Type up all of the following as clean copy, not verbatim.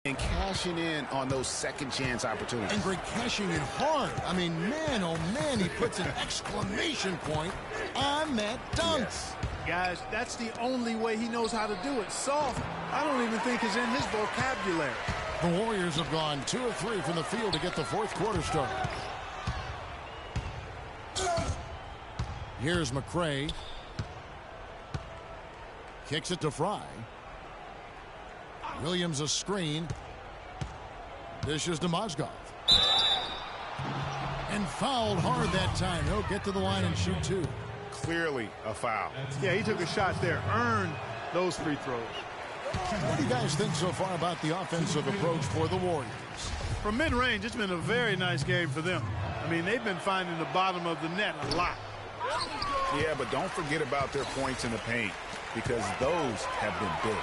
And cashing in on those second chance opportunities. And Greg, cashing in hard. I mean, man, oh man, he puts an exclamation point on that dunk. Yes. Guys, that's the only way he knows how to do it. Soft, I don't even think is in his vocabulary. The Warriors have gone 2 of 3 from the field to get the fourth quarter started. Here's McRae. Kicks it to Fry. Williams a screen. Dishes to Mozgov. And fouled hard that time. He'll get to the line and shoot 2. Clearly a foul. Yeah, he took a shot there. Earned those free throws. What do you guys think so far about the offensive approach for the Warriors? From mid-range, it's been a very nice game for them. I mean, they've been finding the bottom of the net a lot. Yeah, but don't forget about their points in the paint, because those have been big.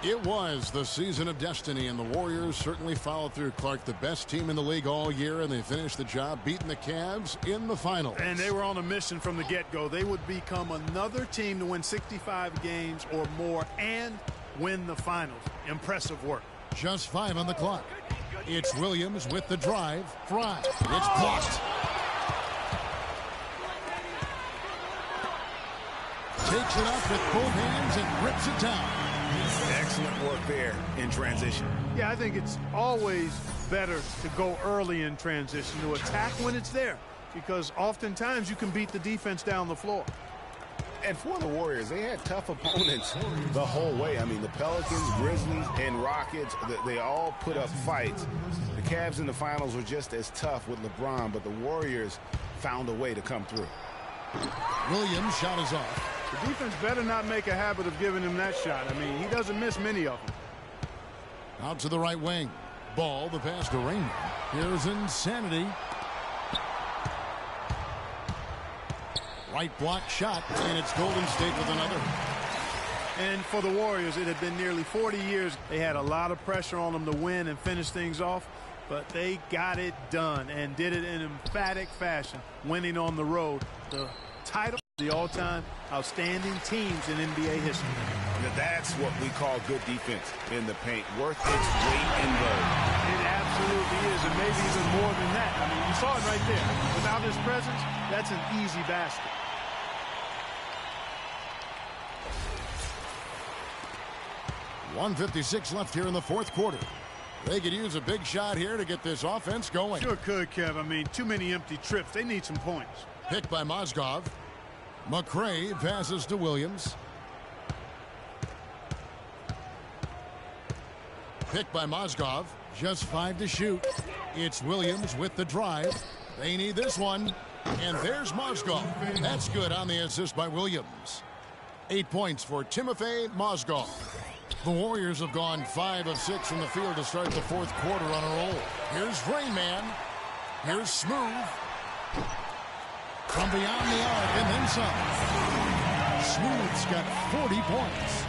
It was the season of destiny, and the Warriors certainly followed through. Clark, the best team in the league all year, and they finished the job beating the Cavs in the finals. And they were on a mission from the get-go. They would become another team to win 65 games or more and win the finals. Impressive work. Just 5 on the clock. It's Williams with the drive. Fry. It's blocked. Takes it up with both hands and grips it down. Excellent work there in transition. Yeah, I think it's always better to go early in transition, to attack when it's there, because oftentimes you can beat the defense down the floor. And for the Warriors, they had tough opponents the whole way. I mean, the Pelicans, Grizzlies, and Rockets, they all put up fights. The Cavs in the finals were just as tough with LeBron, but the Warriors found a way to come through. Williams' shot is off. The defense better not make a habit of giving him that shot. I mean, he doesn't miss many of them. Out to the right wing. Ball, the pass to Raymond. Here's Insanity. Right block shot, and it's Golden State with another. And for the Warriors, it had been nearly 40 years. They had a lot of pressure on them to win and finish things off, but they got it done and did it in emphatic fashion, winning on the road. The title, the all-time outstanding teams in NBA history. Now that's what we call good defense in the paint, worth its weight in gold. It absolutely is, and maybe even more than that. I mean, you saw it right there. Without his presence, that's an easy basket. .156 left here in the fourth quarter. They could use a big shot here to get this offense going. Sure could, Kev. I mean, too many empty trips. They need some points. Picked by Mozgov. McRae passes to Williams. Picked by Mozgov. Just 5 to shoot. It's Williams with the drive. They need this one. And there's Mozgov. That's good on the assist by Williams. 8 points for Timofey Mozgov. The Warriors have gone 5 of 6 from the field to start the fourth quarter on a roll. Here's Rayman. Here's Smooth. From beyond the arc and then some. Smooth's got 40 points.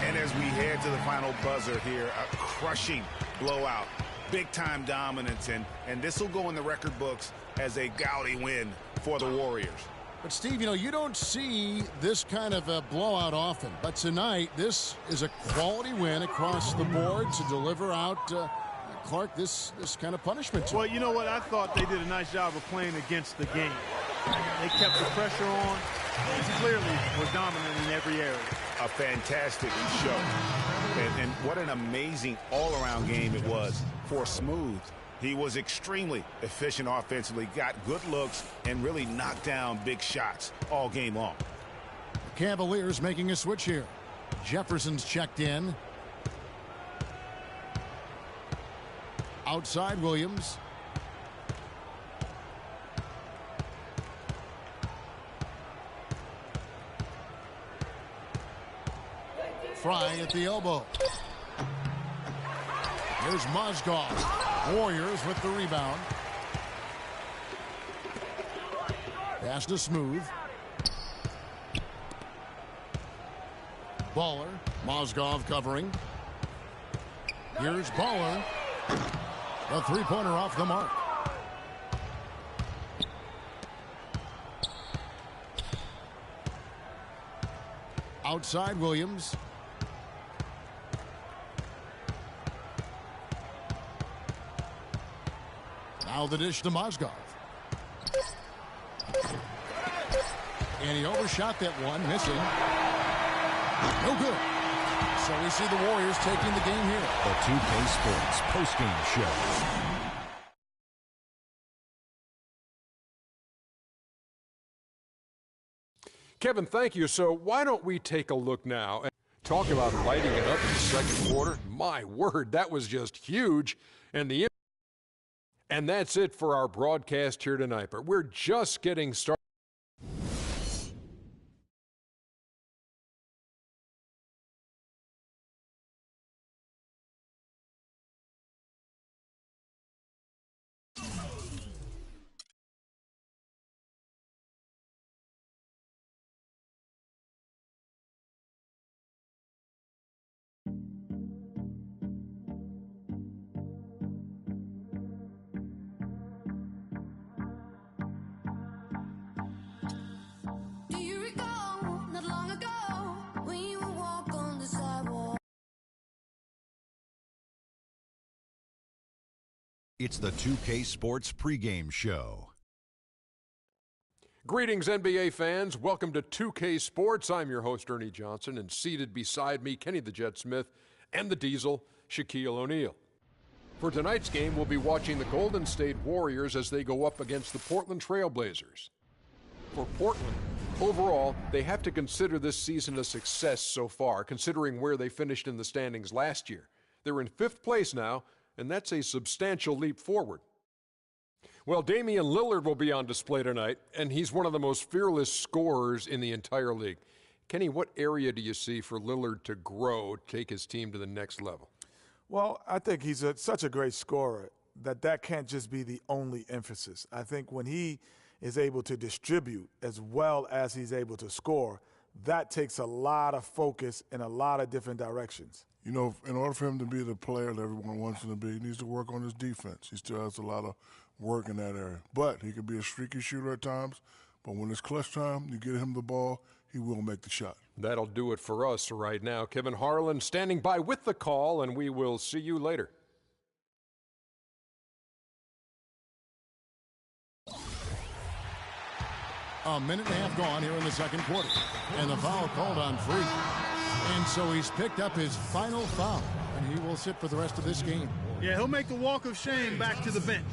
And as we head to the final buzzer here, a crushing blowout. Big-time dominance, and this will go in the record books as a gaudy win for the Warriors. But, Steve, you know, you don't see this kind of a blowout often. But tonight, this is a quality win across the board to deliver out, Clark, this kind of punishment. Well, you know what? I thought they did a nice job of playing against the game. They kept the pressure on. He clearly was dominant in every area. A fantastic show. And what an amazing all-around game it was for Smooth. He was extremely efficient offensively, got good looks, and really knocked down big shots all game long. Cavaliers making a switch here. Jefferson's checked in. Outside Williams. Fry at the elbow. Here's Mozgov. Warriors with the rebound. Pass to Smooth. Baller. Mozgov covering. Here's Baller. A three-pointer off the mark. Outside Williams. Now the dish to Mozgov. And he overshot that one, missing. No good. So we see the Warriors taking the game here. The 2K Sports postgame show. Kevin, thank you. So why don't we take a look now and talk about lighting it up in the second quarter? My word, that was just huge. And that's it for our broadcast here tonight. But we're just getting started. It's the 2K Sports pregame show. Greetings, NBA fans. Welcome to 2K Sports. I'm your host, Ernie Johnson, and seated beside me, Kenny the Jet Smith and the Diesel, Shaquille O'Neal. For tonight's game, we'll be watching the Golden State Warriors as they go up against the Portland Trail Blazers. For Portland, overall, they have to consider this season a success so far, considering where they finished in the standings last year. They're in 5th place now, and that's a substantial leap forward. Well, Damian Lillard will be on display tonight, and he's one of the most fearless scorers in the entire league. Kenny, what area do you see for Lillard to grow, take his team to the next level? Well, I think he's such a great scorer that can't just be the only emphasis. I think when he is able to distribute as well as he's able to score, that takes a lot of focus in a lot of different directions. You know, in order for him to be the player that everyone wants him to be, he needs to work on his defense. He still has a lot of work in that area. But he could be a streaky shooter at times. But when it's clutch time, you get him the ball, he will make the shot. That'll do it for us right now. Kevin Harlan standing by with the call, and we will see you later. A minute and a half gone here in the second quarter. And the foul called on Free. And so he's picked up his final foul, and he will sit for the rest of this game. Yeah, he'll make the walk of shame back to the bench.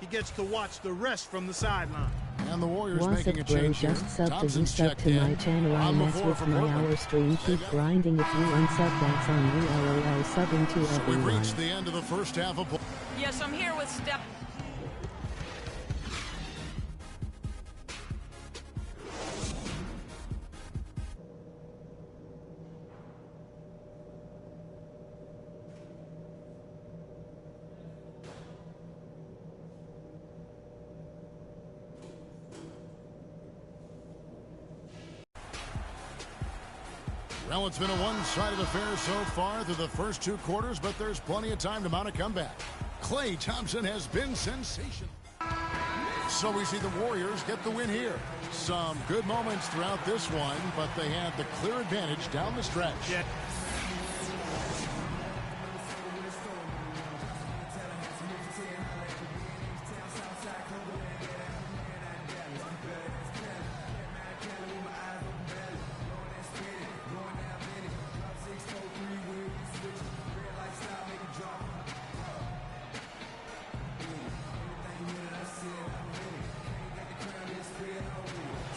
He gets to watch the rest from the sideline. And the Warriors What's making a up, bro? change here. Just sub to Thompson's sub checked to my in. channel. I On the mess floor with from my Portland. hour stream. Keep grinding. If you unsub, that's on you. LOL. Subbing to We've everyone. reached the end of the first half of. Yes, I'm here with Steph. Well, it's been a one-sided affair so far through the first 2 quarters, but there's plenty of time to mount a comeback. Klay Thompson has been sensational. So we see the Warriors get the win here. Some good moments throughout this one, but they had the clear advantage down the stretch. Yeah.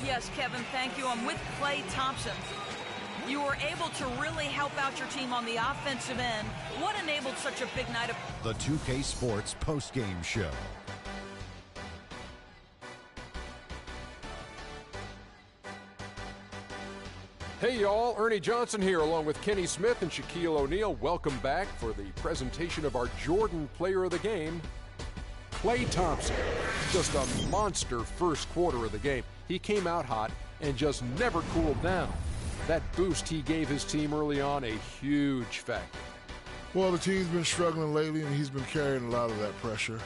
Yes, Kevin, thank you. I'm with Klay Thompson. You were able to really help out your team on the offensive end. What enabled such a big night of... The 2K Sports postgame show. Hey, y'all. Ernie Johnson here, along with Kenny Smith and Shaquille O'Neal. Welcome back for the presentation of our Jordan Player of the Game, Klay Thompson. Just a monster first quarter of the game. He came out hot and just never cooled down. That boost he gave his team early on, a huge factor. Well, the team's been struggling lately, and he's been carrying a lot of that pressure.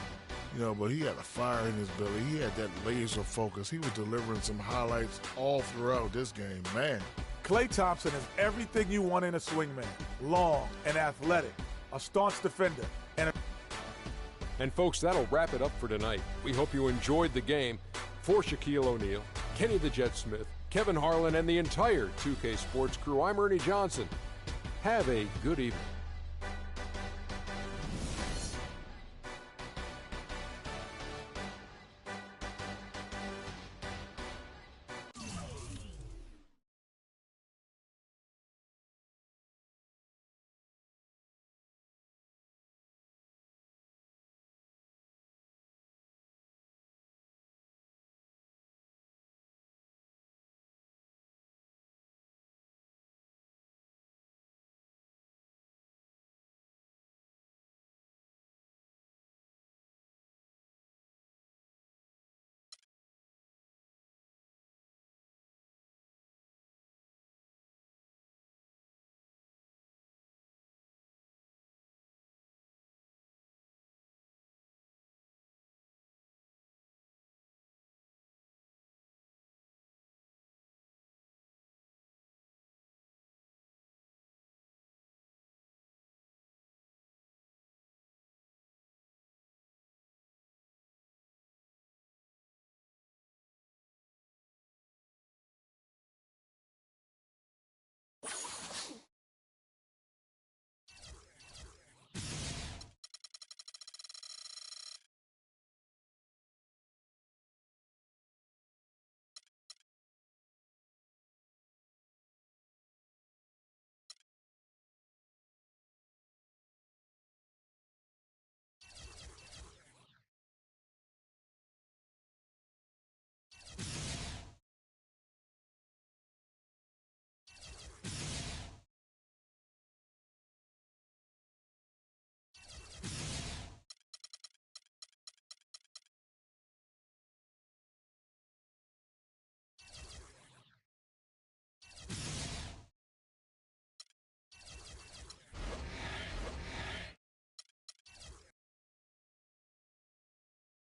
You know, but he had a fire in his belly. He had that laser focus. He was delivering some highlights all throughout this game. Man. Klay Thompson is everything you want in a swingman. Long and athletic, a staunch defender, and And folks, that'll wrap it up for tonight. We hope you enjoyed the game. For Shaquille O'Neal, Kenny the Jet Smith, Kevin Harlan, and the entire 2K Sports crew, I'm Ernie Johnson. Have a good evening.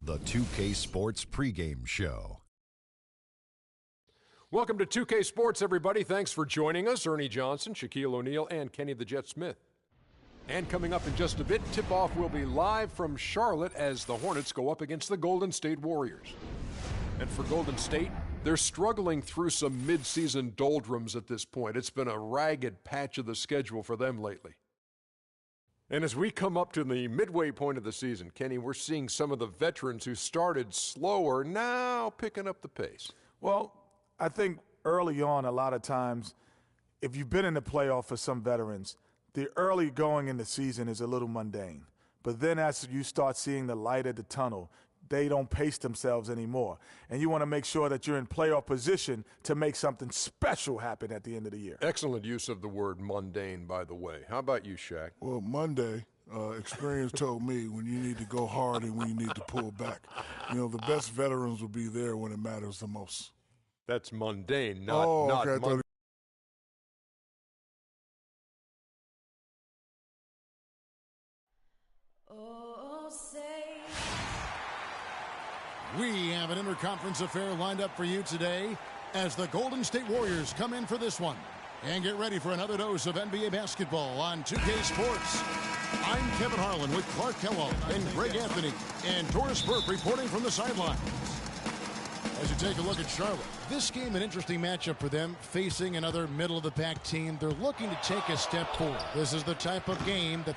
The 2K Sports pregame show. Welcome to 2K Sports, everybody. Thanks for joining us. Ernie Johnson, Shaquille O'Neal, and Kenny the Jet Smith. And coming up in just a bit, tip-off will be live from Charlotte as the Hornets go up against the Golden State Warriors. And for Golden State, they're struggling through some mid-season doldrums at this point. It's been a ragged patch of the schedule for them lately. And as we come up to the midway point of the season, Kenny, we're seeing some of the veterans who started slower now picking up the pace. Well, I think early on, a lot of times, if you've been in the playoff for some veterans, the early going in the season is a little mundane. But then as you start seeing the light at the tunnel, they don't pace themselves anymore. And you want to make sure that you're in playoff position to make something special happen at the end of the year. Excellent use of the word mundane, by the way. How about you, Shaq? Well, Monday, experience told me when you need to go hard and when you need to pull back. You know, the best veterans will be there when it matters the most. That's mundane, not mundane. We have an interconference affair lined up for you today as the Golden State Warriors come in for this one. And get ready for another dose of NBA basketball on 2K Sports. I'm Kevin Harlan with Clark Kellogg and Greg Anthony and Doris Burke reporting from the sidelines. As you take a look at Charlotte, this game an interesting matchup for them, facing another middle-of-the-pack team. They're looking to take a step forward. This is the type of game that...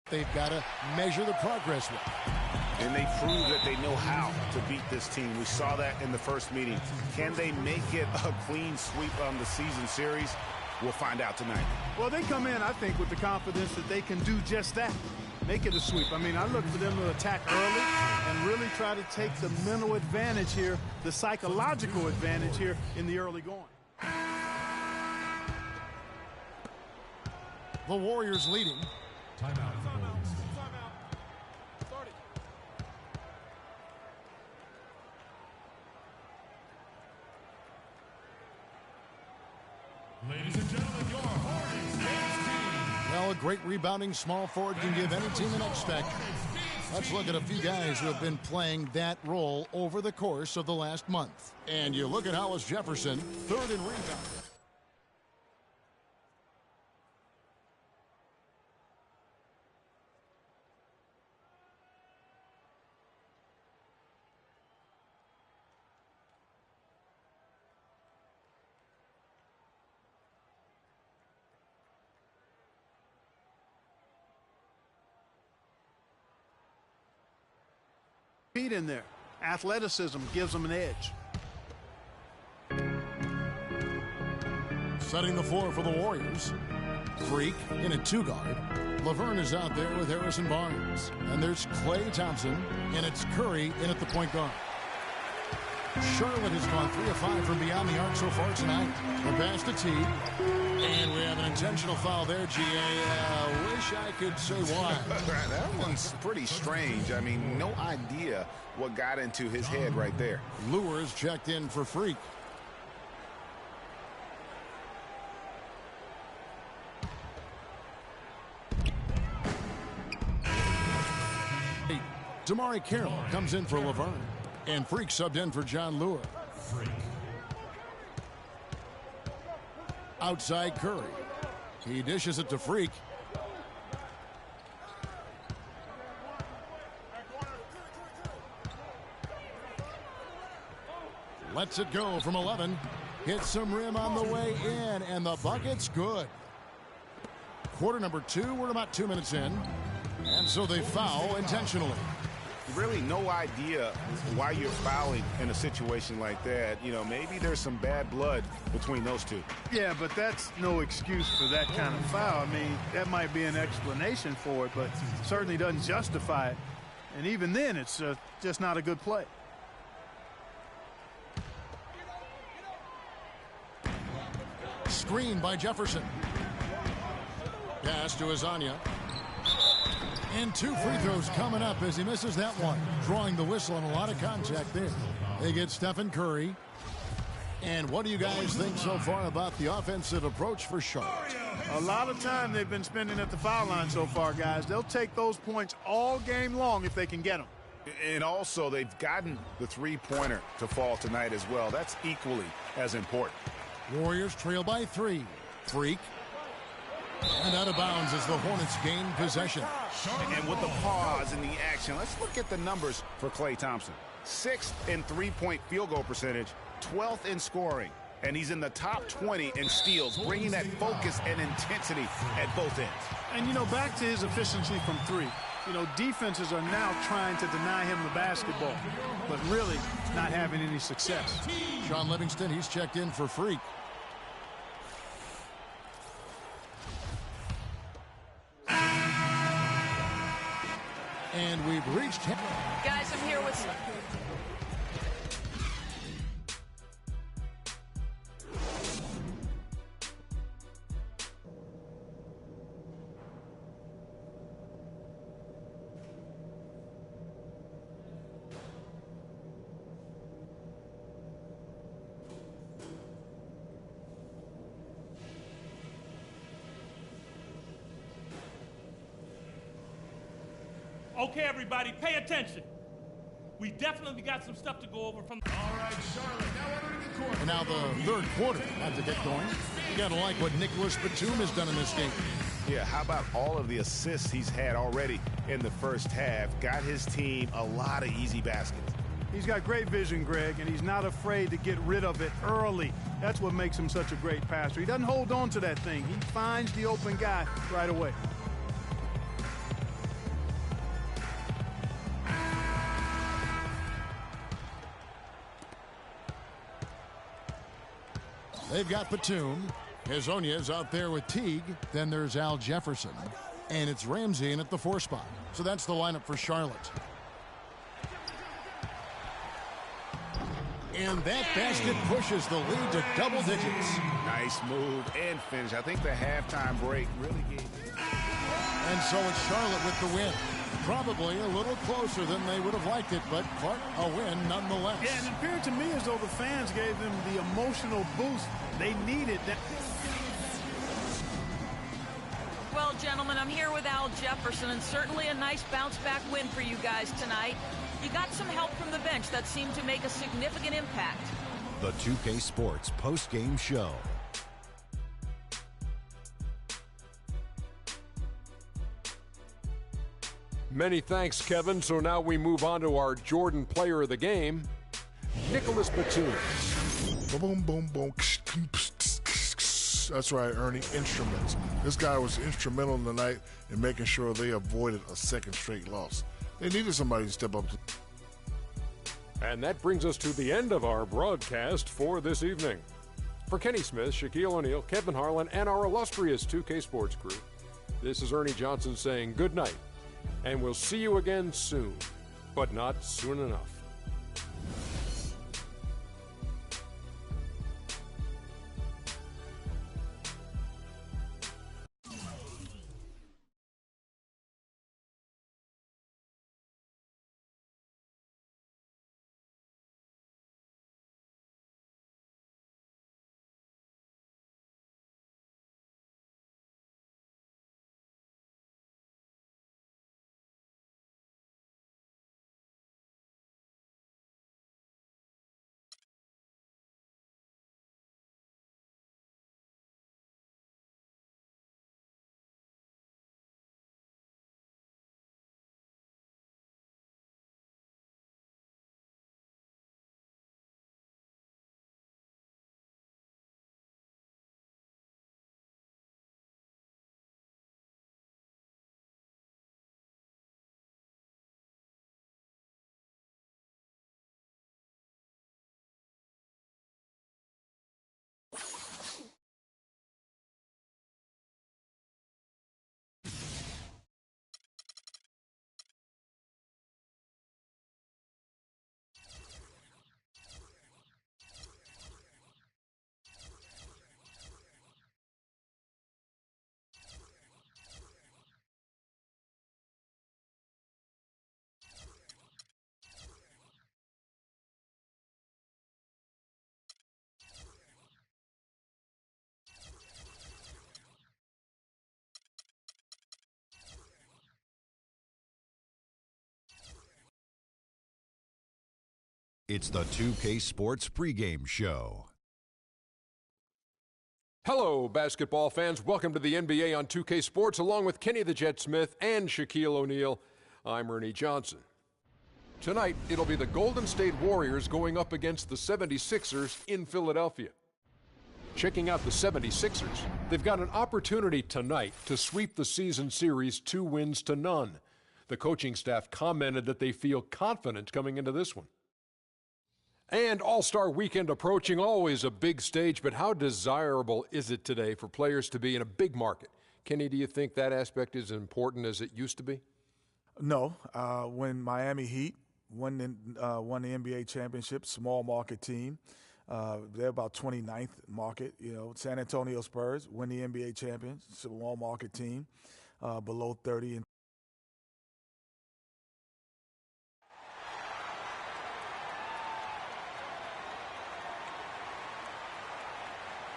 they've got to measure the progress with. And they prove that they know how to beat this team. We saw that in the first meeting. Can they make it a clean sweep on the season series? We'll find out tonight. Well, they come in, I think, with the confidence that they can do just that. Make it a sweep. I mean, I look for them to attack early and really try to take the mental advantage here, the psychological advantage here in the early going. The Warriors leading. Timeout. Ladies and gentlemen, your Hornets team. Well, how a great rebounding small forward can give any team an X factor. Let's look at a few guys who have been playing that role over the course of the last month. And you look at Hollis Jefferson, third in rebounding. Feet in there. Athleticism gives them an edge. Setting the floor for the Warriors. Freak in a two-guard. Laverne is out there with Harrison Barnes. And there's Klay Thompson, and it's Curry in at the point guard. Charlotte has gone 3 of 5 from beyond the arc so far tonight. The pass to Teague. And we have an intentional foul there, G.A. Wish I could say why. That one's pretty strange. I mean, no idea what got into his head right there. Lewis checked in for Freak. Damari Carroll comes in for Laverne. And Freak subbed in for John Lure. Outside Curry. He dishes it to Freak. Lets it go from 11. Hits some rim on the way in, and the bucket's good. Quarter number 2, we're about 2 minutes in. And so they foul intentionally. Really no idea why you're fouling in a situation like that. You know, maybe there's some bad blood between those two. Yeah, but that's no excuse for that kind of foul. I mean, that might be an explanation for it, but certainly doesn't justify it. And even then, it's just not a good play. Screen by Jefferson. Pass to Azania. And 2 free throws coming up as he misses that one. Drawing the whistle and a lot of contact there. They get Stephen Curry. And what do you guys think so far about the offensive approach for Charlotte? A lot of time they've been spending at the foul line so far, guys. They'll take those points all game long if they can get them. And also, they've gotten the three-pointer to fall tonight as well. That's equally as important. Warriors trail by 3. Freak. And out of bounds as the Hornets gain possession. And with the pause in the action, let's look at the numbers for Klay Thompson. 6th in three-point field goal percentage, 12th in scoring. And he's in the top 20 in steals, bringing that focus and intensity at both ends. And, you know, back to his efficiency from 3. You know, defenses are now trying to deny him the basketball, but really not having any success. Sean Livingston, he's checked in for Freak. And we've reached him. Guys, I'm here with... Okay, everybody, pay attention. We definitely got some stuff to go over from... All right, Charlotte, now entering the quarter. And now the third quarter has to get going. You got to like what Nicholas Batum has done in this game. Yeah, how about all of the assists he's had already in the first half? Got his team a lot of easy baskets. He's got great vision, Greg, and he's not afraid to get rid of it early. That's what makes him such a great passer. He doesn't hold on to that thing. He finds the open guy right away. They've got Batum. Hezonja's out there with Teague. Then there's Al Jefferson. And it's Ramsey in at the 4 spot. So that's the lineup for Charlotte. And that basket pushes the lead to double digits. Nice move and finish. I think the halftime break really gave it. And so it's Charlotte with the win. Probably a little closer than they would have liked it, but Clark, a win nonetheless. Yeah, and it appeared to me as though the fans gave them the emotional boost they needed. Well, gentlemen, I'm here with Al Jefferson, and certainly a nice bounce-back win for you guys tonight. You got some help from the bench that seemed to make a significant impact. The 2K Sports post-game show. Many thanks, Kevin. So now we move on to our Jordan Player of the Game, Nicholas Batum. Boom, boom, boom. That's right, Ernie. Instruments. This guy was instrumental tonight in making sure they avoided a second straight loss. They needed somebody to step up. And that brings us to the end of our broadcast for this evening. For Kenny Smith, Shaquille O'Neal, Kevin Harlan, and our illustrious 2K Sports crew, this is Ernie Johnson saying good night. And we'll see you again soon, but not soon enough. It's the 2K Sports pregame show. Hello, basketball fans. Welcome to the NBA on 2K Sports, along with Kenny the Jet Smith and Shaquille O'Neal. I'm Ernie Johnson. Tonight, it'll be the Golden State Warriors going up against the 76ers in Philadelphia. Checking out the 76ers, they've got an opportunity tonight to sweep the season series 2-0. The coaching staff commented that they feel confident coming into this one. And All-Star Weekend approaching, always a big stage, but how desirable is it today for players to be in a big market? Kenny, do you think that aspect is as important as it used to be? No. When Miami Heat won the NBA championship, small market team, they're about 29th market. San Antonio Spurs win the NBA champions, small market team, below 30 and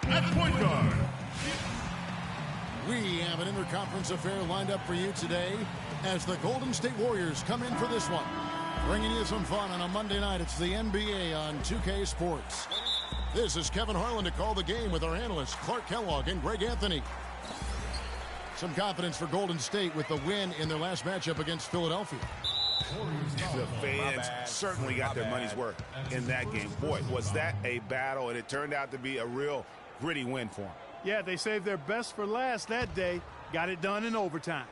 at point guard. We have an interconference affair lined up for you today as the Golden State Warriors come in for this one. Bringing you some fun on a Monday night. It's the NBA on 2K Sports. This is Kevin Harlan to call the game with our analysts Clark Kellogg and Greg Anthony. Some confidence for Golden State with the win in their last matchup against Philadelphia. The fans certainly got their money's worth in that game. Boy, was that a battle, and it turned out to be a real gritty win for them. Yeah, they saved their best for last that day. Got it done in overtime.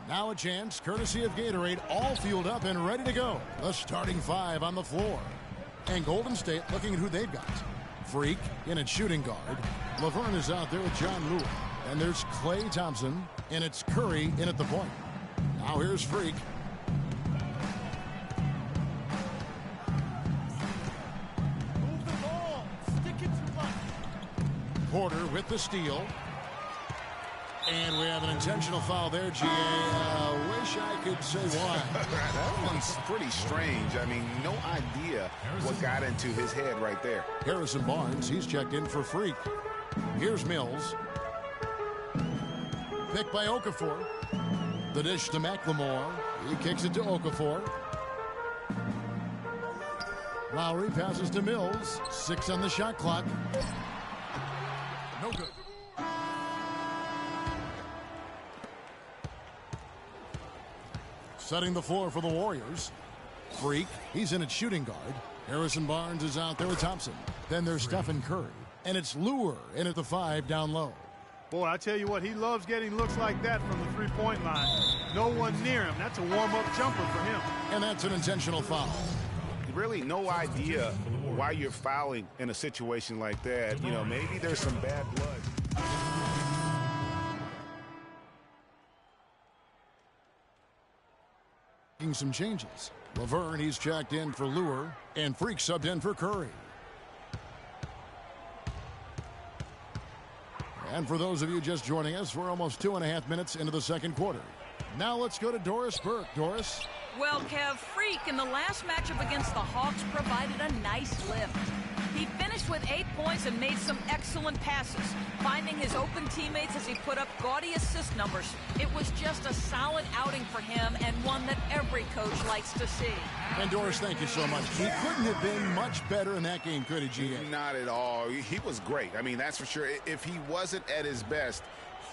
Now a chance, courtesy of Gatorade, all fueled up and ready to go. The starting five on the floor. And Golden State looking at who they've got. Freak in at shooting guard. Laverne is out there with John Lewis. And there's Klay Thompson, and it's Curry in at the point. Now here's Freak. Porter with the steal. And we have an intentional foul there, G.A. Wish I could say why. That one's pretty strange. I mean, no idea what got into his head right there. Harrison Barnes, he's checked in for Freak. Here's Mills. Pick by Okafor. The dish to McLemore. He kicks it to Okafor. Lowry passes to Mills. 6 on the shot clock. No good. Setting the floor for the Warriors. Freak, he's in at shooting guard. Harrison Barnes is out there with Thompson. Then there's Stephen Curry. And it's Lure in at the 5 down low. Boy, I tell you what, he loves getting looks like that from the three-point line. No one near him. That's a warm-up jumper for him. And that's an intentional foul. Really no idea why you're fouling in a situation like that. You know, maybe there's some bad blood. Making some changes. Laverne, he's checked in for Lure. And Freak subbed in for Curry. And for those of you just joining us, we're almost 2.5 minutes into the second quarter. Now let's go to Doris Burke. Doris? Well, Kev, Freak in the last matchup against the Hawks provided a nice lift. He finished with 8 points and made some excellent passes, finding his open teammates as he put up gaudy assist numbers. It was just a solid outing for him and one that every coach likes to see. And Doris, thank you so much. He couldn't have been much better in that game, could he, GA? Not at all. He was great. I mean, that's for sure. If he wasn't at his best,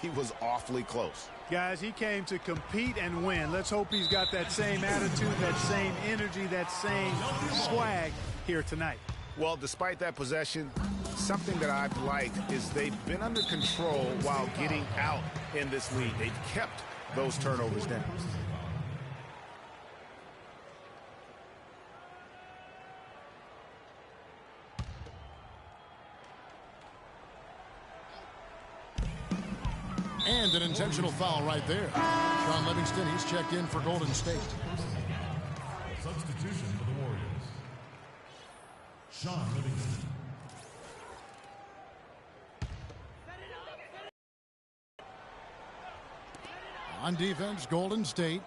he was awfully close. Guys, he came to compete and win. Let's hope he's got that same attitude, that same energy, that same swag here tonight. Well, despite that possession, something that I've liked is they've been under control while getting out in this league. They've kept those turnovers down. And an intentional foul right there. Sean Livingston, he's checked in for Golden State. Substitution for the Warriors. Sean Livingston. On defense, Golden State.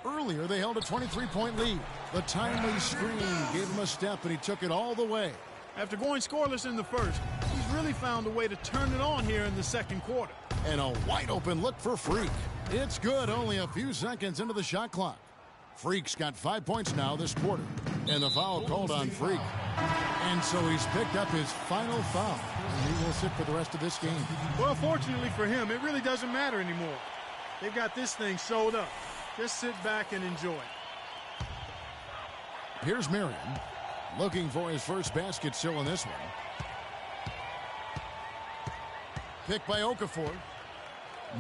Earlier, they held a 23-point lead. The timely screen gave him a step, and he took it all the way. After going scoreless in the first, he's really found a way to turn it on here in the second quarter. And a wide-open look for Freak. It's good, only a few seconds into the shot clock. Freak's got 5 points now this quarter. And the foul called on Freak. And so he's picked up his final foul. And he will sit for the rest of this game. Well, fortunately for him, it really doesn't matter anymore. They've got this thing sewed up. Just sit back and enjoy. Here's Marion, looking for his first basket still in this one. Picked by Okafor.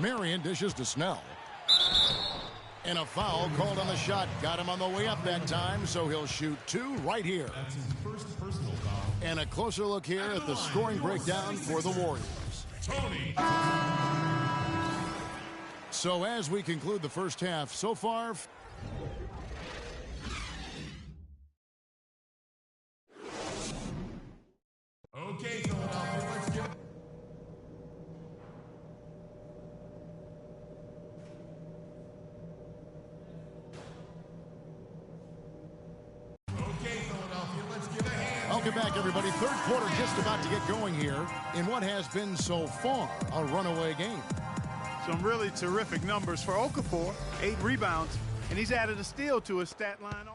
Marion dishes to Snell. And a foul called on the shot. Got him on the way up that time, so he'll shoot 2 right here. That's his first personal foul. And a closer look here at the scoring breakdown for the Warriors. Tony. So as we conclude the first half, so far... Okay, Philadelphia, let's get... Welcome back, everybody. Third quarter just about to get going here in what has been so far a runaway game. Some really terrific numbers for Okafor. 8 rebounds, and he's added a steal to his stat line.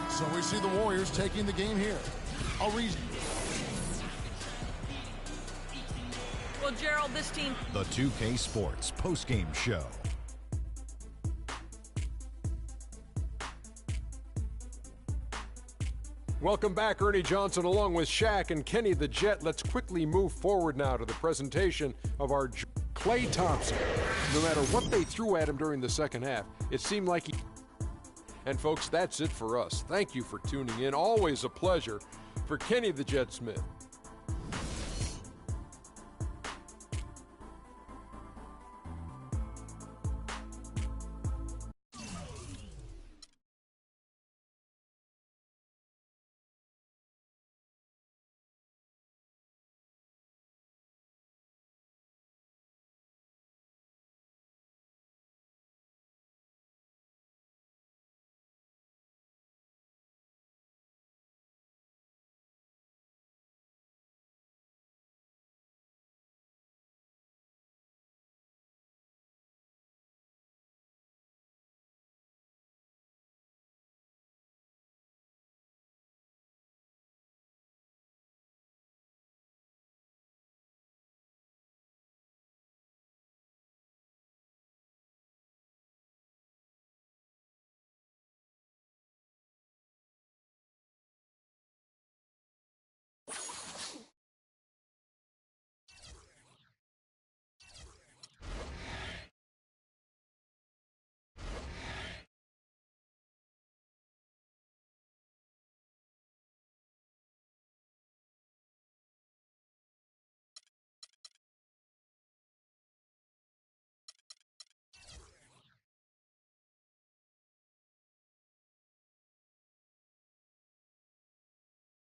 So we see the Warriors taking the game here. A reason. Well, Gerald, this team... The 2K Sports postgame show. Welcome back, Ernie Johnson, along with Shaq and Kenny the Jet. Let's quickly move forward now to the presentation of our Klay Thompson. No matter what they threw at him during the second half, it seemed like he... And folks, that's it for us. Thank you for tuning in. Always a pleasure. For Kenny the Jet Smith,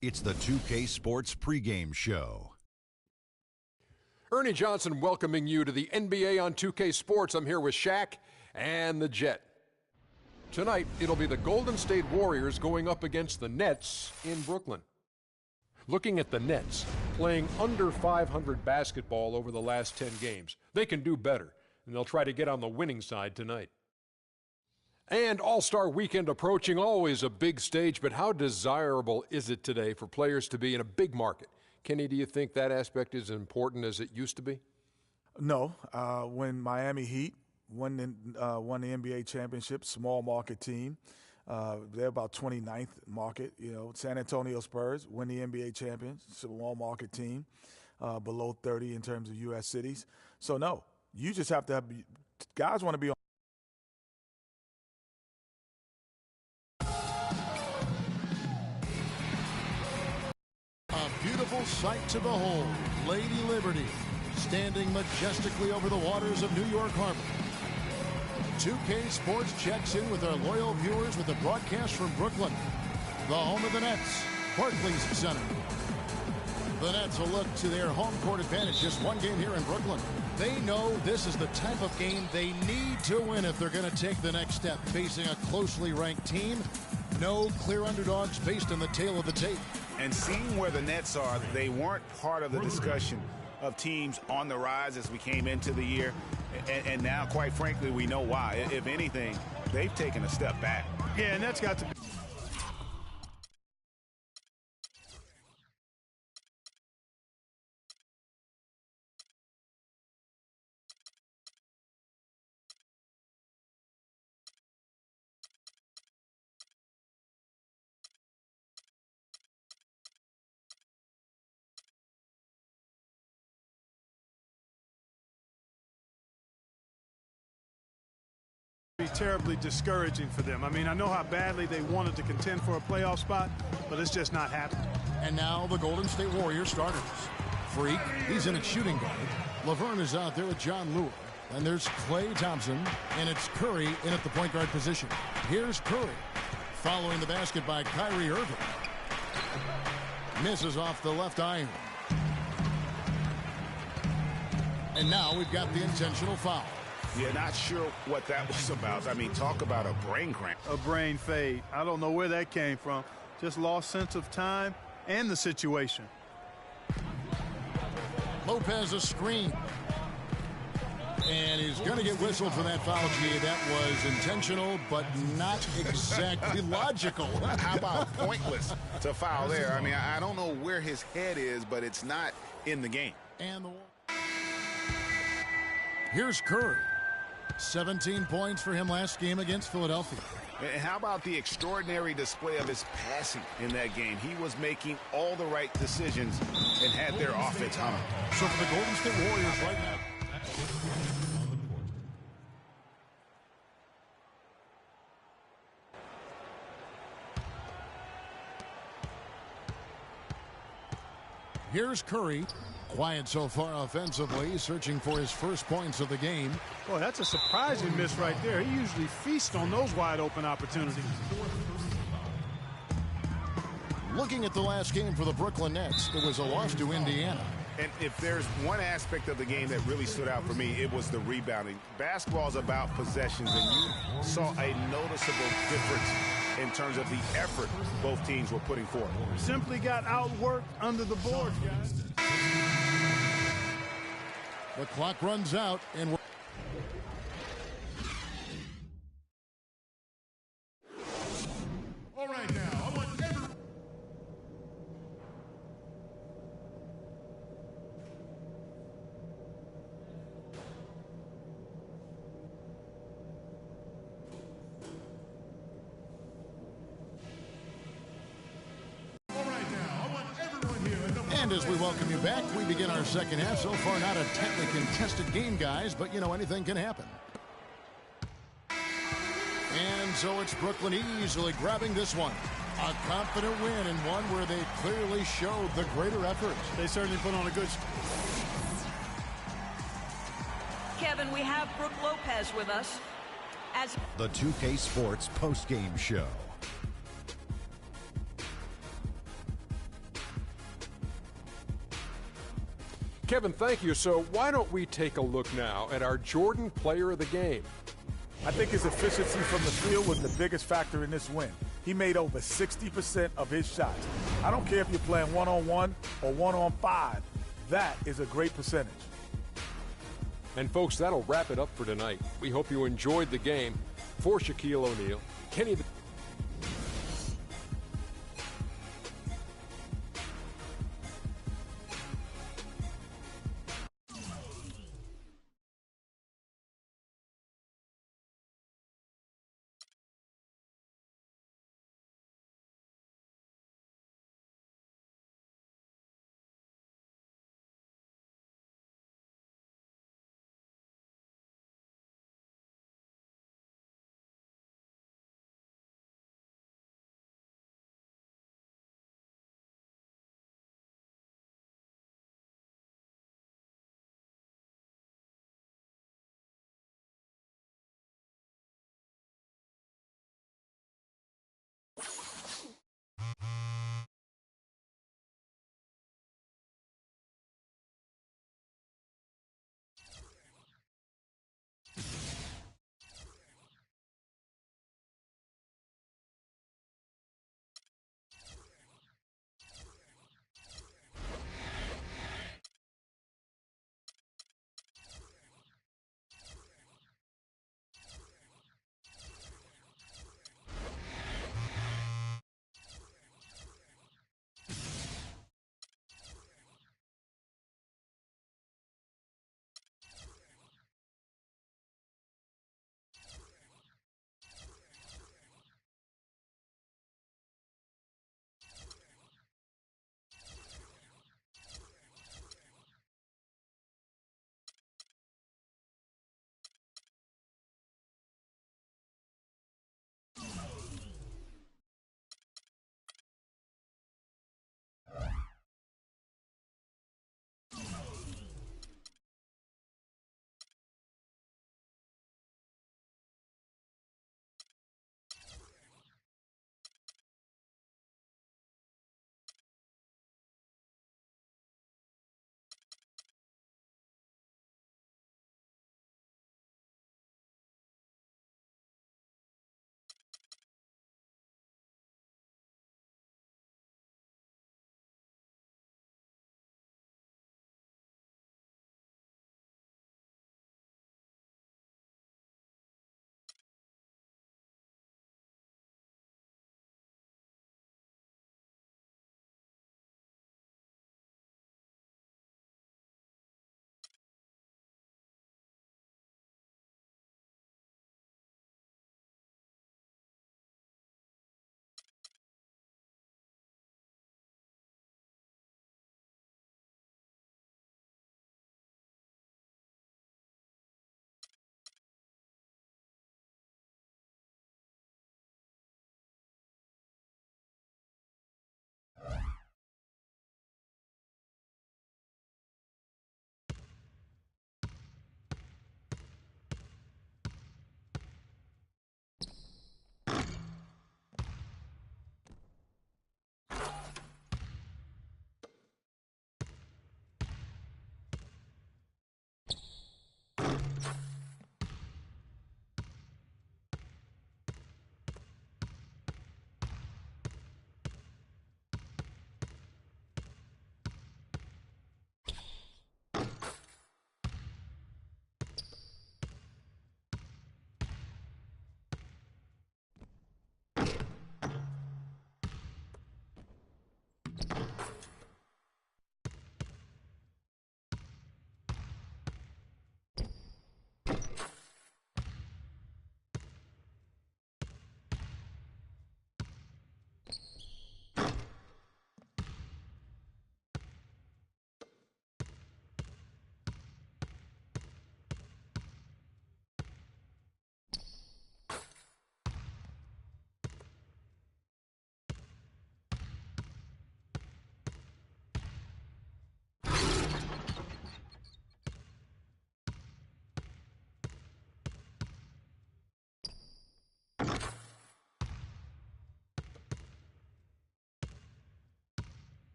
It's the 2K Sports pregame show. Ernie Johnson welcoming you to the NBA on 2K Sports. I'm here with Shaq and the Jet. Tonight, it'll be the Golden State Warriors going up against the Nets in Brooklyn. Looking at the Nets, playing under 500 basketball over the last 10 games. They can do better, and they'll try to get on the winning side tonight. And All-Star Weekend approaching, always a big stage, but how desirable is it today for players to be in a big market? Kenny, do you think that aspect is as important as it used to be? No. When Miami Heat won the NBA championship, small market team, they're about 29th market. You know, San Antonio Spurs win the NBA champions, small market team, below 30 in terms of U.S. cities. So, no, you just have to have – guys want to be on. A beautiful sight to behold. Lady Liberty standing majestically over the waters of New York Harbor. 2K Sports checks in with our loyal viewers with a broadcast from Brooklyn, the home of the Nets, Barclays Center. The Nets will look to their home court advantage, just one game here in Brooklyn. They know this is the type of game they need to win if they're going to take the next step, facing a closely ranked team. No clear underdogs based on the tail of the tape. And seeing where the Nets are, they weren't part of the discussion of teams on the rise as we came into the year. And now, quite frankly, we know why. If anything, they've taken a step back. Yeah, and that's got to be. Terribly discouraging for them. I mean, I know how badly they wanted to contend for a playoff spot, but it's just not happening. And now the Golden State Warriors starters. Freak, he's in at shooting guard. Laverne is out there with John Lewis. And there's Klay Thompson, and it's Curry in at the point guard position. Here's Curry, following the basket by Kyrie Irving. Misses off the left iron. And now we've got the intentional foul. Yeah, not sure what that was about. I mean, talk about a brain cramp. A brain fade. I don't know where that came from. Just lost sense of time and the situation. Lopez a screen. And he's going to get whistled for that foul, G. That was intentional, but not exactly logical. How about pointless to foul there? I mean, I don't know where his head is, but it's not in the game. And here's Curry. 17 points for him last game against Philadelphia. And how about the extraordinary display of his passing in that game? He was making all the right decisions and had their offense humming. So for the Golden State Warriors right now. Here's Curry. Quiet so far offensively, searching for his first points of the game. Boy, that's a surprising miss right there. He usually feasts on those wide open opportunities. Looking at the last game for the Brooklyn Nets, it was a loss to Indiana. And if there's one aspect of the game that really stood out for me, it was the rebounding. Basketball is about possessions, and you saw a noticeable difference in terms of the effort both teams were putting forth. Simply got outworked under the board, guys. The clock runs out, and we're All right, now, I want everyone. And as we welcome you back, we begin our second half. So far, not a tightly contested game, guys, but, you know, anything can happen. And so it's Brooklyn easily grabbing this one. A confident win, and one where they clearly showed the greater effort. They certainly put on a good... Kevin, we have Brooke Lopez with us. As The 2K Sports postgame show. Kevin, thank you. So why don't we take a look now at our Jordan Player of the Game? I think his efficiency from the field was the biggest factor in this win. He made over 60% of his shots. I don't care if you're playing one-on-one or one-on-5. That is a great percentage. And folks, that'll wrap it up for tonight. We hope you enjoyed the game. For Shaquille O'Neal, Kenny the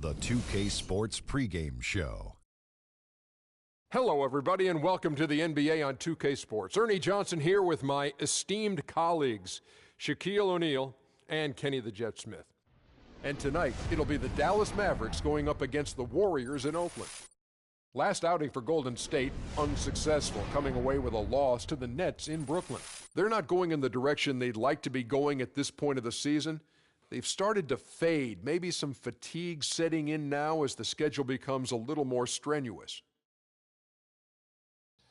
the 2K Sports pregame show. Hello, everybody, and welcome to the NBA on 2K Sports. Ernie Johnson here with my esteemed colleagues, Shaquille O'Neal and Kenny the Jet Smith. And tonight, it'll be the Dallas Mavericks going up against the Warriors in Oakland. Last outing for Golden State, unsuccessful, coming away with a loss to the Nets in Brooklyn. They're not going in the direction they'd like to be going at this point of the season. They've started to fade, maybe some fatigue setting in now as the schedule becomes a little more strenuous.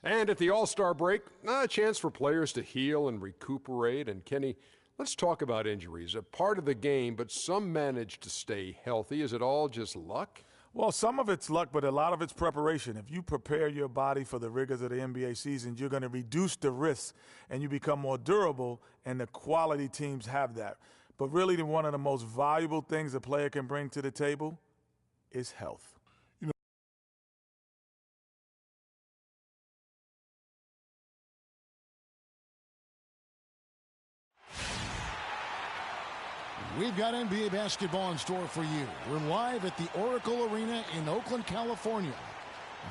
And at the All-Star break, a chance for players to heal and recuperate. And Kenny, let's talk about injuries. A part of the game, but some manage to stay healthy. Is it all just luck? Well, some of it's luck, but a lot of it's preparation. If you prepare your body for the rigors of the NBA season, you're going to reduce the risk and you become more durable, and the quality teams have that. But really, one of the most valuable things a player can bring to the table is health. We've got NBA basketball in store for you. We're live at the Oracle Arena in Oakland, California.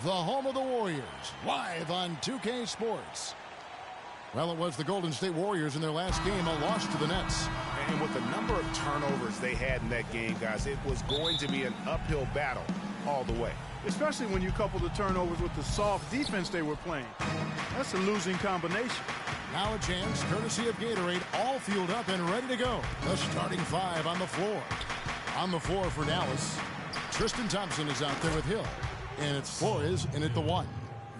The home of the Warriors, live on 2K Sports. Well, it was the Golden State Warriors in their last game, a loss to the Nets. And with the number of turnovers they had in that game, guys, it was going to be an uphill battle all the way. Especially when you couple the turnovers with the soft defense they were playing. That's a losing combination. Now a chance, courtesy of Gatorade, all fueled up and ready to go. The starting five on the floor. On the floor for Dallas, Tristan Thompson is out there with Hill. And it's Flores in at the one.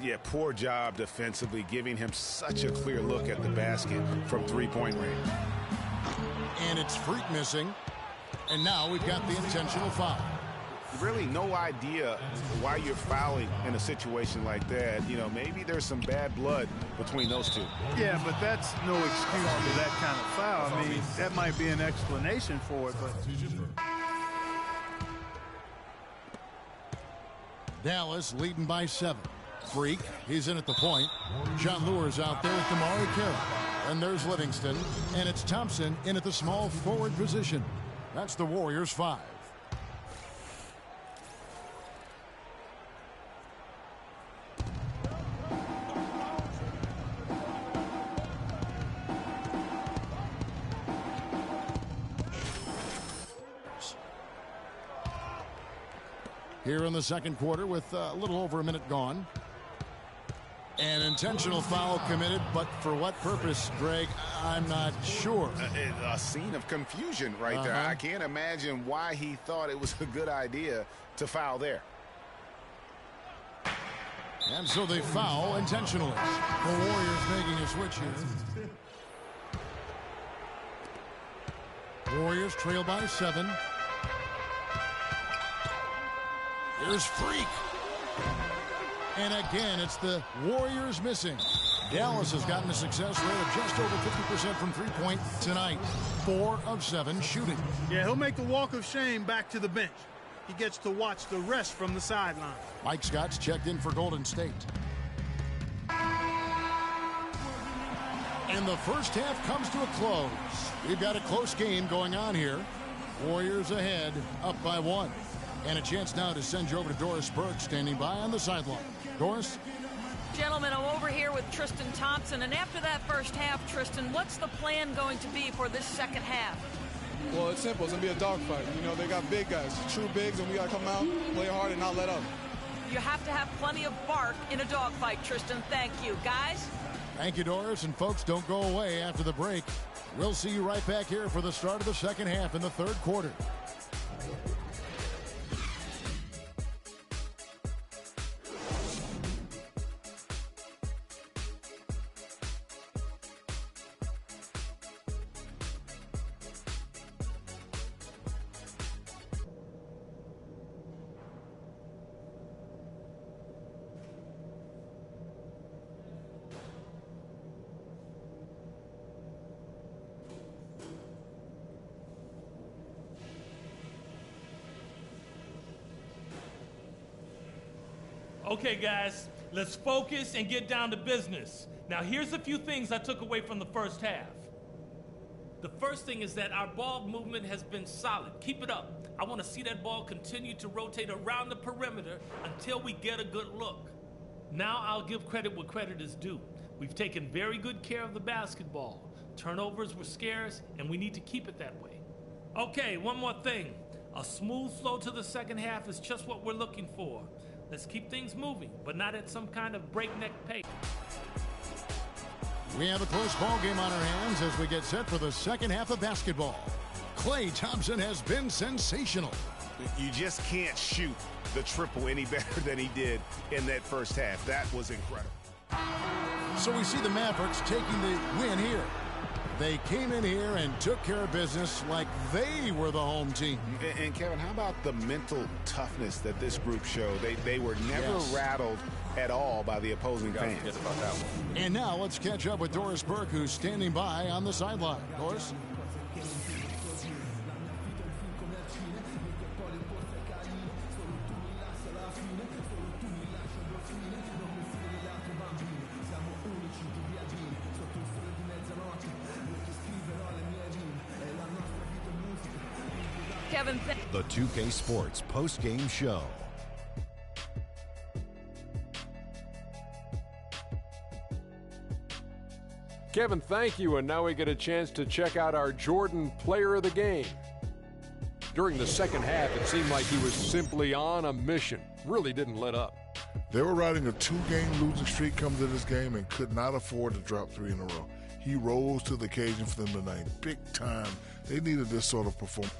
Yeah, poor job defensively, giving him such a clear look at the basket from three-point range. And it's Freak missing. And now we've got the intentional foul. Really no idea why you're fouling in a situation like that. You know, maybe there's some bad blood between those two. Yeah, but that's no excuse for that kind of foul. I mean, that might be an explanation for it, but... Dallas leading by 7. Freak, he's in at the point. John Lewis out there with Damari Carroll. And there's Livingston. And it's Thompson in at the small forward position. That's the Warriors 5. Here in the second quarter with a little over a minute gone. An intentional foul committed, but for what purpose, Greg, I'm not sure. A scene of confusion right there. I can't imagine why he thought it was a good idea to foul there. And so they foul intentionally. The Warriors making a switch here. Warriors trail by 7. Here's Freak. And again, it's the Warriors missing. Dallas has gotten a success rate of just over 50% from three-point tonight. 4 of 7 shooting. Yeah, he'll make the walk of shame back to the bench. He gets to watch the rest from the sideline. Mike Scott's checked in for Golden State. And the first half comes to a close. We've got a close game going on here. Warriors ahead, up by 1. And a chance now to send you over to Doris Burke, standing by on the sideline. Doris? Gentlemen, I'm over here with Tristan Thompson. And after that first half, Tristan, what's the plan going to be for this second half? Well, it's simple. It's going to be a dogfight. You know, they got big guys, true bigs, and we got to come out, play hard, and not let up. You have to have plenty of bark in a dogfight, Tristan. Thank you. Guys? Thank you, Doris. And folks, don't go away after the break. We'll see you right back here for the start of the second half in the third quarter. Okay, guys, let's focus and get down to business. Now, here's a few things I took away from the first half. The first thing is that our ball movement has been solid. Keep it up. I want to see that ball continue to rotate around the perimeter until we get a good look. Now I'll give credit where credit is due. We've taken very good care of the basketball. Turnovers were scarce, and we need to keep it that way. Okay, one more thing. A smooth flow to the second half is just what we're looking for. Let's keep things moving, but not at some kind of breakneck pace. We have a close ball game on our hands as we get set for the second half of basketball. Klay Thompson has been sensational. You just can't shoot the triple any better than he did in that first half. That was incredible. So we see the Mavericks taking the win here. They came in here and took care of business like they were the home team. And Kevin, how about the mental toughness that this group showed? They were never rattled at all by the opposing fans. Forget about that one. And now let's catch up with Doris Burke, who's standing by on the sideline. Doris? Kevin, The 2K Sports post-game show. Kevin, thank you, and now we get a chance to check out our Jordan Player of the Game. During the second half, it seemed like he was simply on a mission. Really didn't let up. They were riding a 2-game losing streak coming to this game and could not afford to drop 3 in a row. He rose to the occasion for them tonight. Big time. They needed this sort of performance.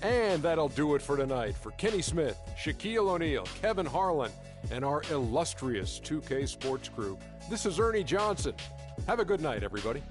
And that'll do it for tonight. For Kenny Smith, Shaquille O'Neal, Kevin Harlan, and our illustrious 2K Sports crew, this is Ernie Johnson. Have a good night, everybody.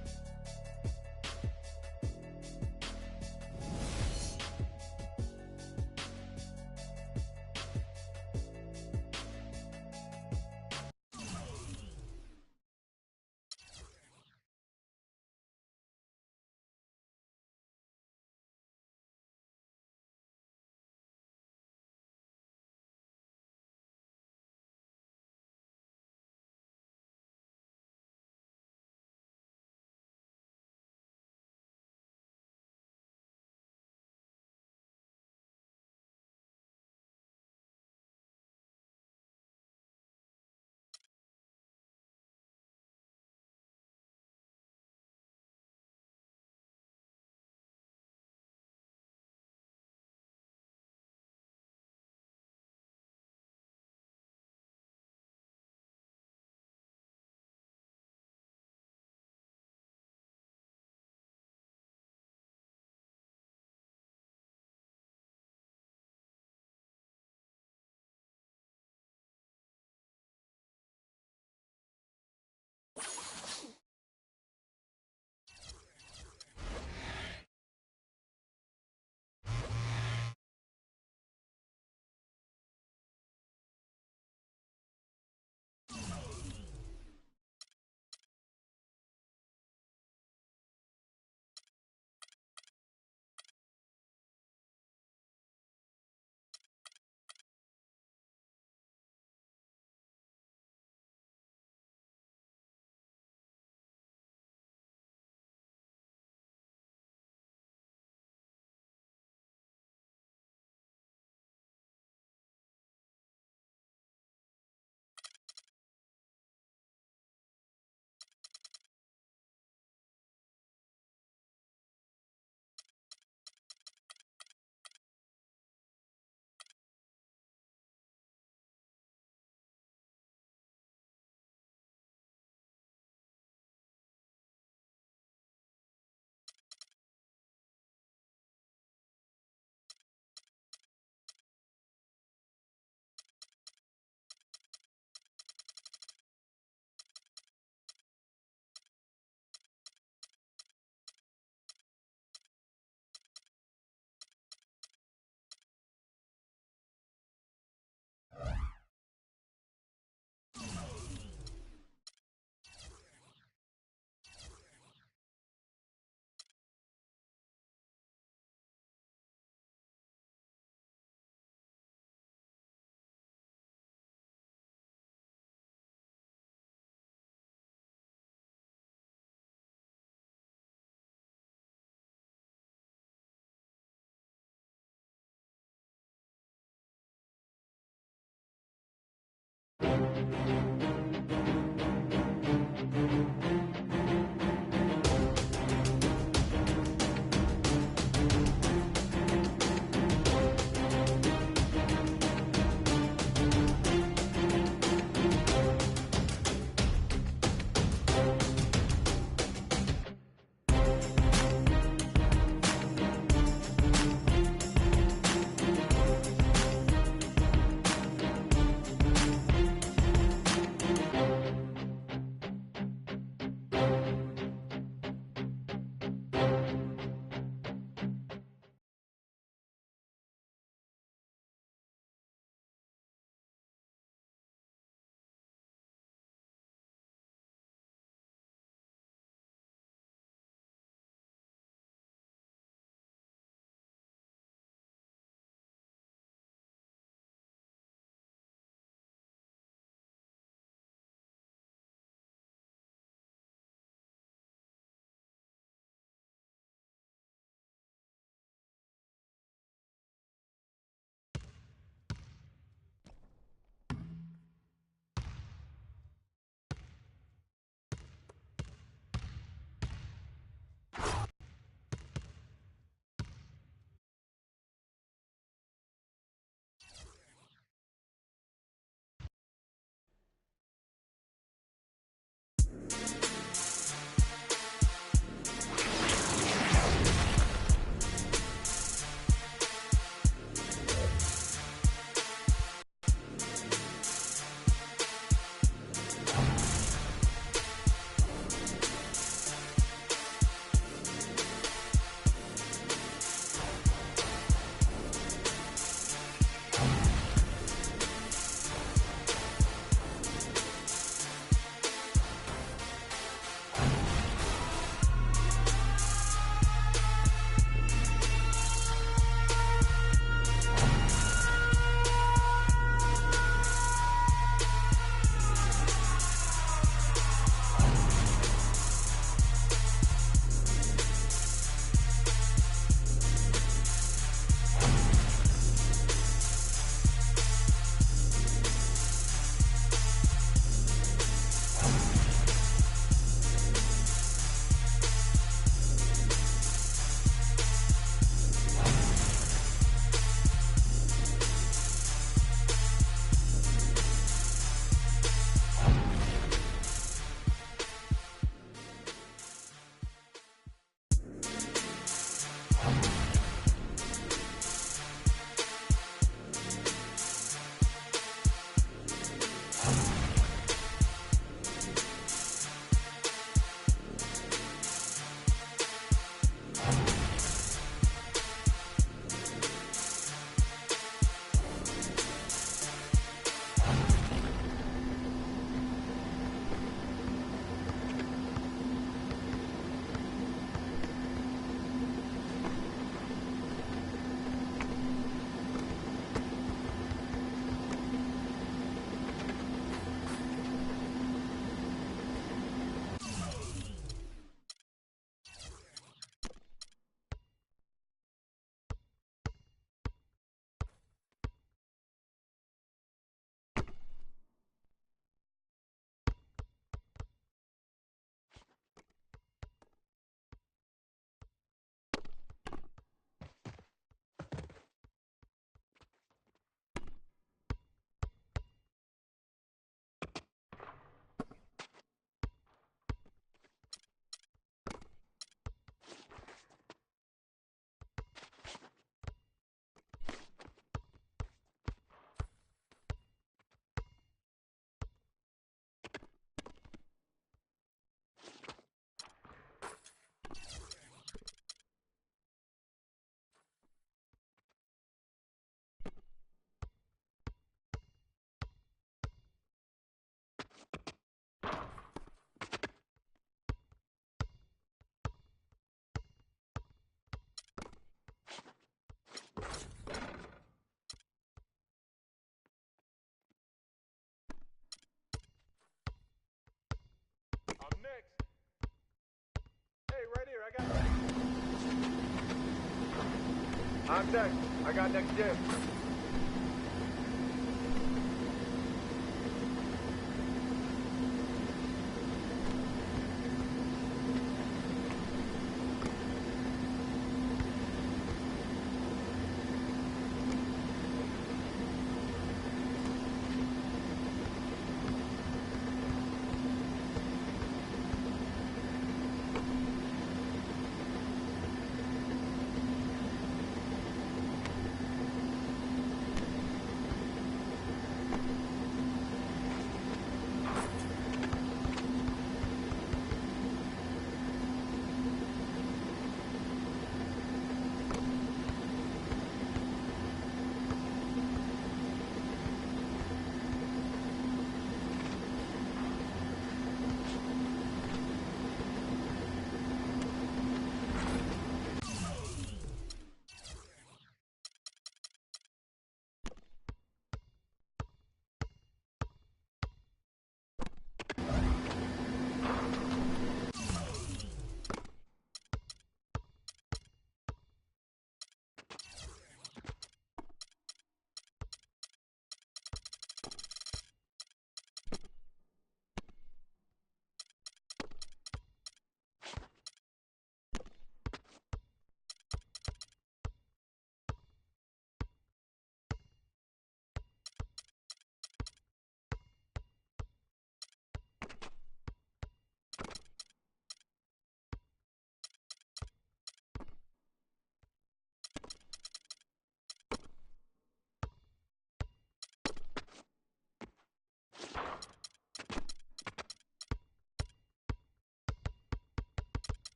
I'm next. I got next gen.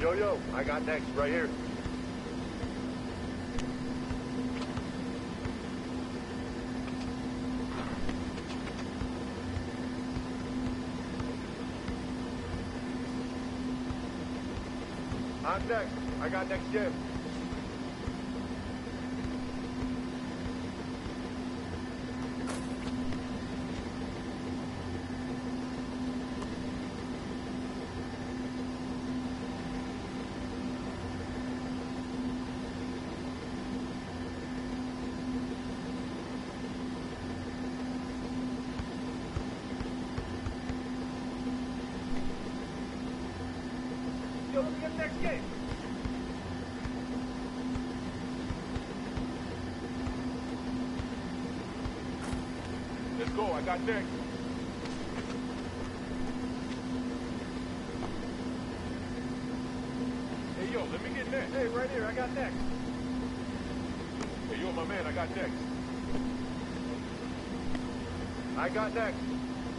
Yo-yo, I got next, right here. I'm next. I got next, Jim. Yo, let me get next game. Let's go. I got next. Hey, yo, let me get next. Hey, right here. I got next. Hey, yo, my man. I got next. I got next.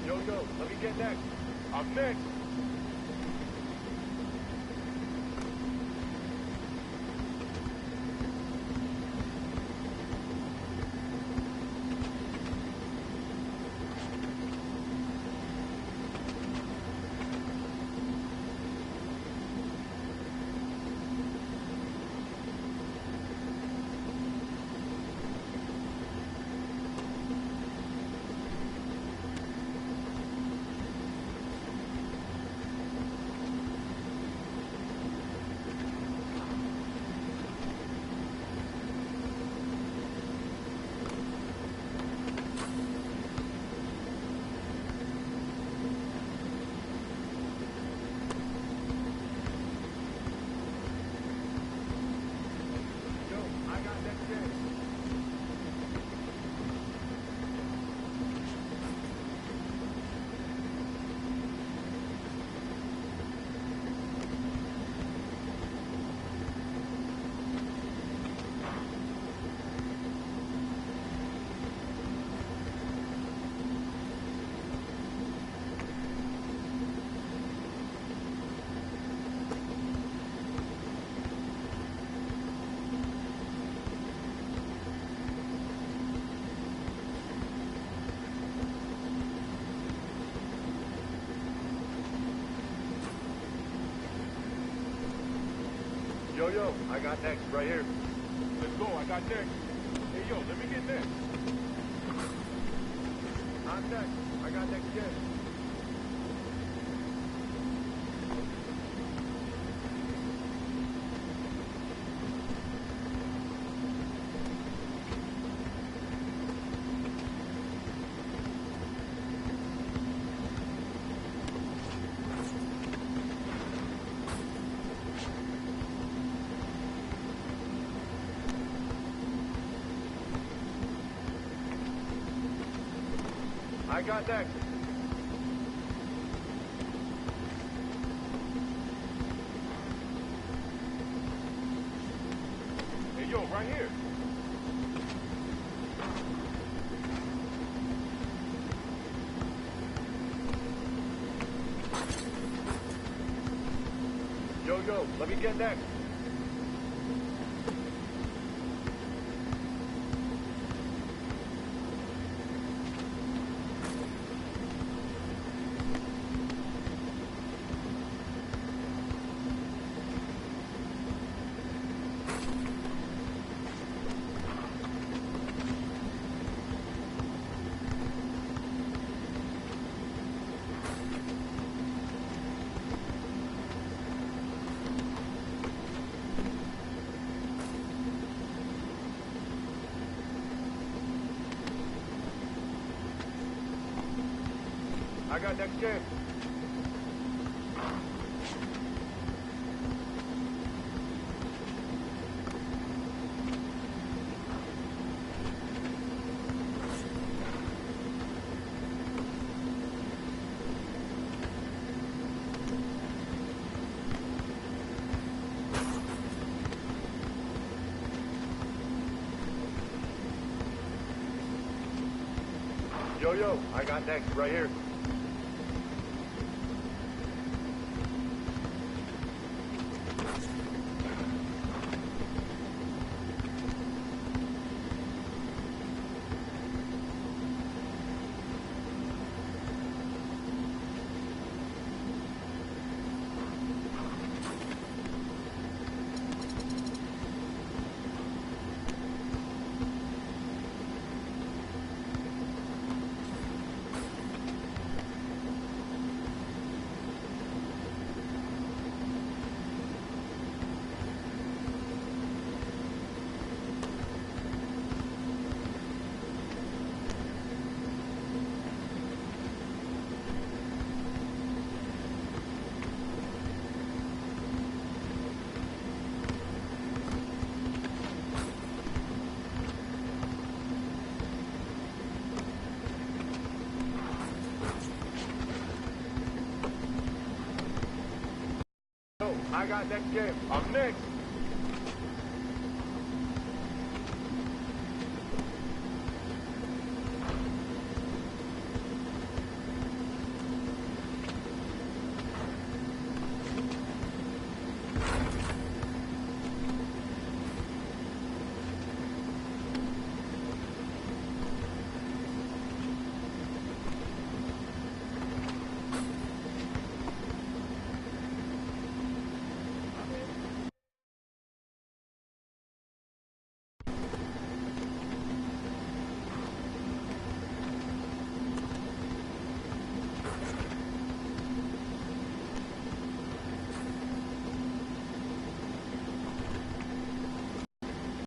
Yo, let me get next. I'm next. Yo, I got next, right here. Let's go, I got next. Hey, yo, let me get next. I'm next. I got next, Jim. I got next. Hey, yo, right here. Yo, let me get next. I got next game. Yo, I got next, right here. right, next game. I'm next.